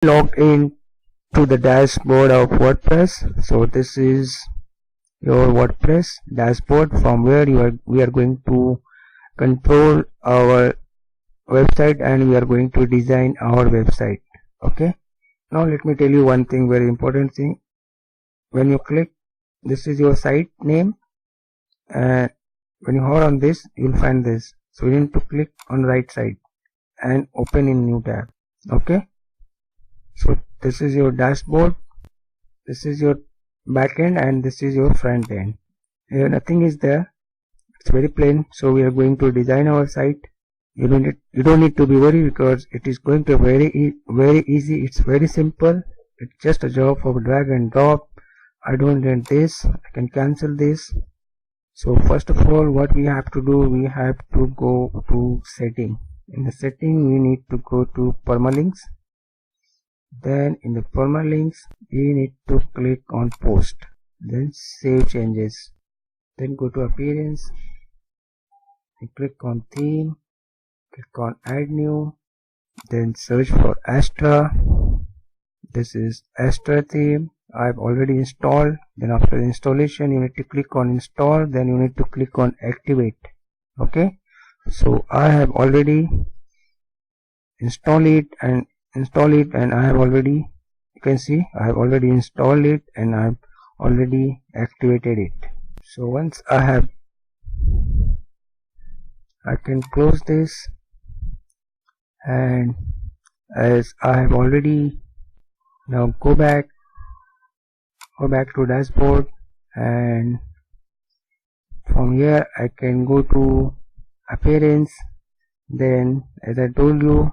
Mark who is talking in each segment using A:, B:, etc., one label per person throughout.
A: Log in to the dashboard of WordPress. So this is your WordPress dashboard from where we are going to control our website and we are going to design our website. Okay, now let me tell you one thing, very important thing. When you click, this is your site name, and when you hover on this, you will find this. So you need to click on right side and open in new tab. Okay, so this is your dashboard, this is your backend, and this is your front end. Here nothing is there, it's very plain. So we are going to design our site. You don't need to be worried because it is going to be very easy. It's very simple. It's just a job of drag and drop. I don't need this, I can cancel this. So first of all, what we have to do, we have to go to setting. In the setting, we need to go to permalinks. Then in the permalinks, we need to click on post, then save changes, then go to appearance and click on theme, click on add new, then search for Astra. This is Astra theme. I've already installed. Then after installation, you need to click on install, then you need to click on activate. Okay, so I have already installed it and I have already, you can see I have already installed it and I have already activated it. So once I can close this, and as I have already, now go back to dashboard, and from here I can go to appearance. Then as I told you,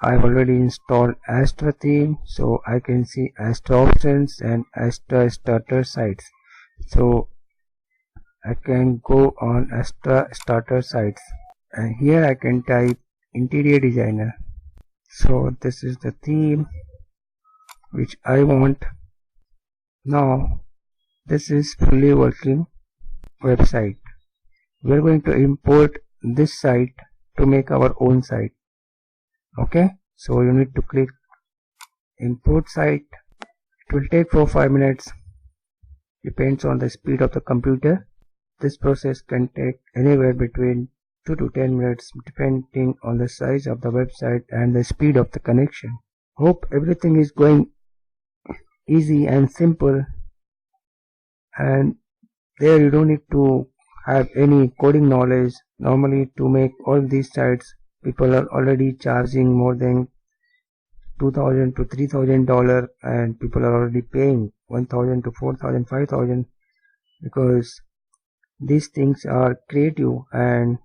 A: I have already installed Astra theme, so I can see Astra options and Astra starter sites. So I can go on Astra starter sites, and here I can type interior designer. So this is the theme which I want. Now this is fully working website. We are going to import this site to make our own site. Okay, so you need to click import site. It will take 4-5 minutes, depends on the speed of the computer. This process can take anywhere between 2 to 10 minutes depending on the size of the website and the speed of the connection. Hope everything is going easy and simple, and there you don't need to have any coding knowledge. Normally to make all these sites, people are already charging more than $2,000 to $3,000, and people are already paying $1,000 to $4,000, $5,000, because these things are creative, and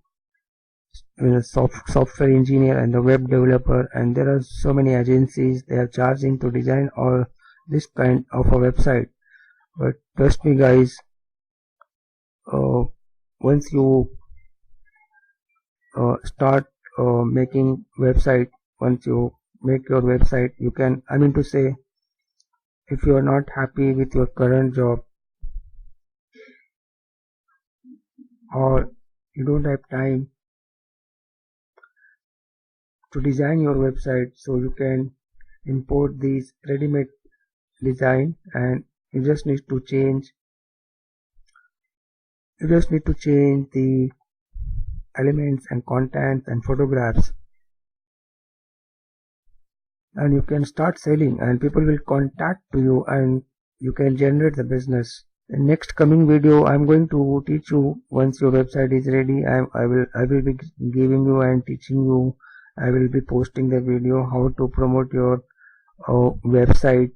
A: software engineer and the web developer, and there are so many agencies, they are charging to design all this kind of a website. But trust me guys, once you start making website, once you make your website, you can, I mean to say, if you are not happy with your current job or you don't have time to design your website, so you can import these ready-made design, and you just need to change the elements and contents and photographs, and you can start selling, and people will contact to you and you can generate the business. In next coming video, I'm going to teach you, once your website is ready, I will be giving you and teaching you. I will be posting the video how to promote your website,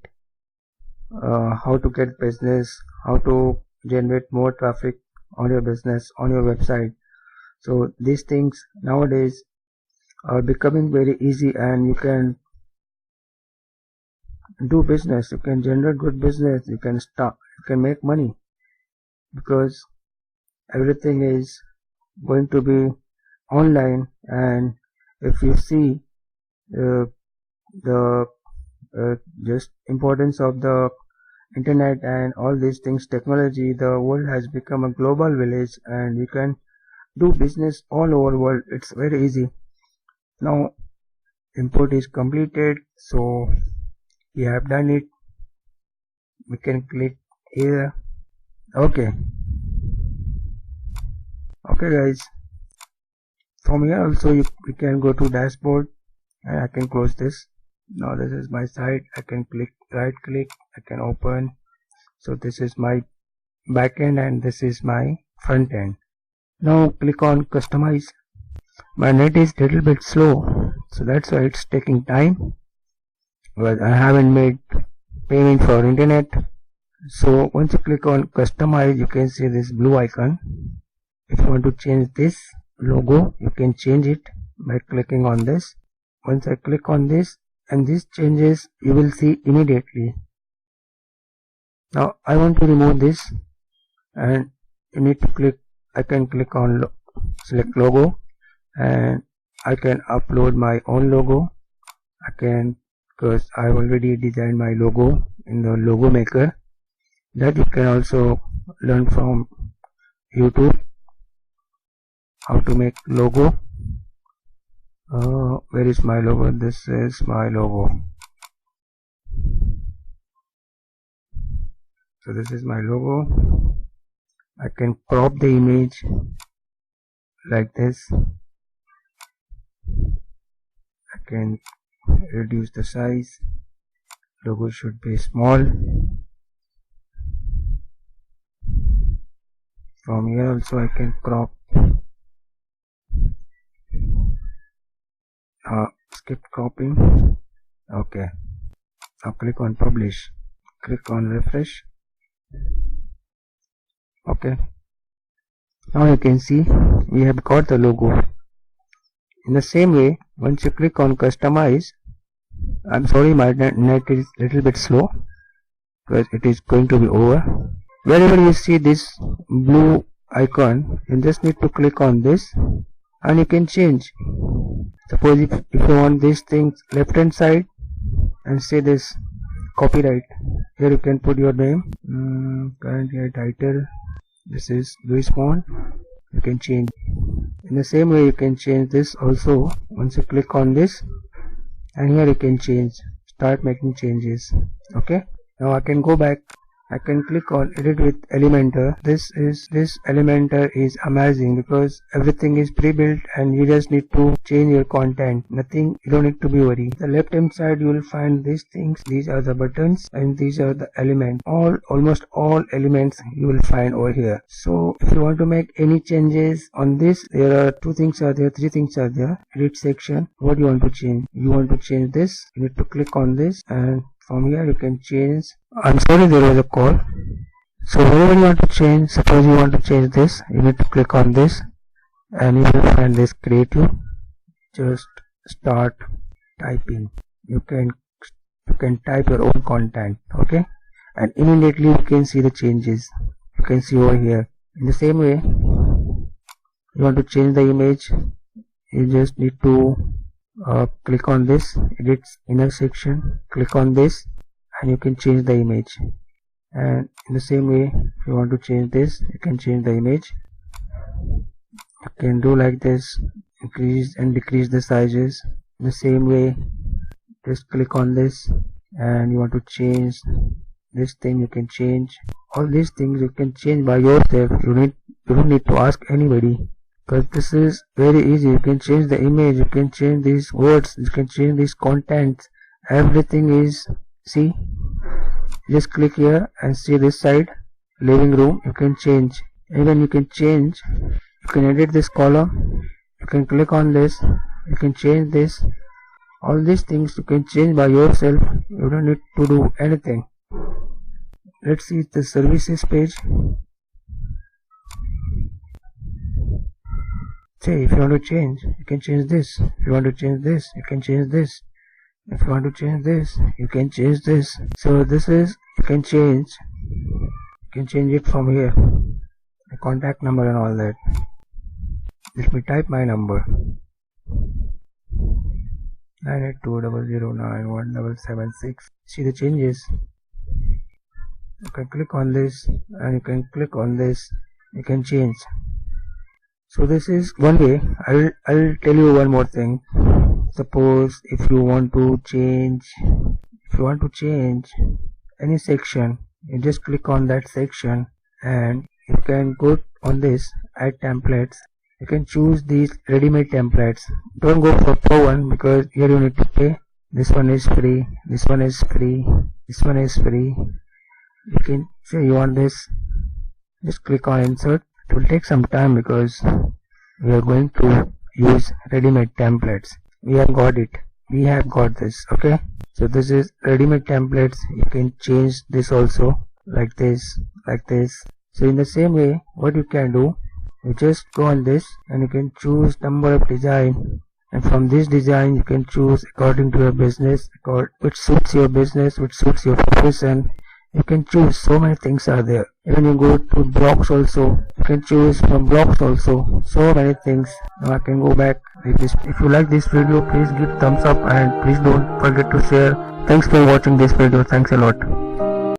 A: how to get business, how to generate more traffic on your business, on your website. So these things nowadays are becoming very easy, and you can do business, you can generate good business, you can make money, because everything is going to be online. And if you see the just importance of the internet and all these things, technology, the world has become a global village, and you can do business all over the world. It's very easy. Now import is completed. So we have done it. We can click here. Okay guys, from here also we can go to dashboard, and I can close this. Now this is my site. I can right click, I can open. So this is my backend and this is my front end. Now click on customize. My net is little bit slow, so that's why it's taking time, but I haven't made payment for internet. So once you click on customize, you can see this blue icon. If you want to change this logo, you can change it by clicking on this. Once I click on this and this changes, you will see immediately. Now I want to remove this, and you need to click, I can click on select logo, and I can upload my own logo. I can, because I already designed my logo in the logo maker. That you can also learn from YouTube, how to make logo. Where is my logo? This is my logo. So this is my logo. I can crop the image like this. I can reduce the size. Logo should be small. From here also I can crop. Skip cropping. Okay. Now click on publish. Click on refresh. Okay. Now you can see we have got the logo. In the same way, once you click on customize, I'm sorry my net is little bit slow because it is going to be over. Wherever you see this blue icon, you just need to click on this and you can change. Suppose if you want these things left hand side and say this copyright, here you can put your name, current year title, this is Louis font, you can change. In the same way you can change this also. Once you click on this, and here you can change, start making changes. Okay, now I can go back. I can click on edit with Elementor. This Elementor is amazing because everything is pre-built and you just need to change your content. Nothing, you don't need to be worried. The left hand side you will find these things. These are the buttons and these are the elements. Almost all elements you will find over here. So if you want to make any changes on this, there are three things are there. Edit section. What you want to change? You want to change this. You need to click on this, and from here you can change. I'm sorry, there was a call. So whatever you want to change, suppose you want to change this, you need to click on this and you will find this creative. Just start typing. You can type your own content. Okay, and immediately you can see the changes. You can see over here. In the same way, you want to change the image, you just need to click on this edit inner section, click on this and you can change the image. And in the same way, if you want to change this, you can change the image. You can do like this, increase and decrease the sizes. In the same way, just click on this and you want to change this thing, you can change. All these things you can change by yourself. You don't need to ask anybody, because this is very easy. You can change the image, you can change these words, you can change these contents. Everything is, see, just click here and see this side, living room, you can change. Even you can change, you can edit this column, you can click on this, you can change this. All these things you can change by yourself. You don't need to do anything. Let's see the services page. Say if you want to change, you can change this. If you want to change this, you can change this. If you want to change this, you can change this. So this is, you can change it from here, the contact number and all that. Let me type my number, 98200917776. See the changes. You can click on this and you can click on this, you can change. So this is one way. I'll tell you one more thing. Suppose if you want to change any section, you just click on that section and you can go on this add templates. You can choose these ready-made templates. Don't go for pro one because here you need to pay. This one is free, this one is free, this one is free. You can say you want this, just click on insert. It will take some time because we are going to use ready-made templates. We have got this. Okay, so this is ready-made templates. You can change this also like this. So in the same way, what you can do, you just go on this and you can choose number of design, and from this design you can choose according to your business, which suits your business, which suits your profession. You can choose, so many things are there. Even you go to blocks also, you can choose from blocks also, so many things. Now I can go back like this. If you like this video, please give thumbs up and please don't forget to share. Thanks for watching this video. Thanks a lot.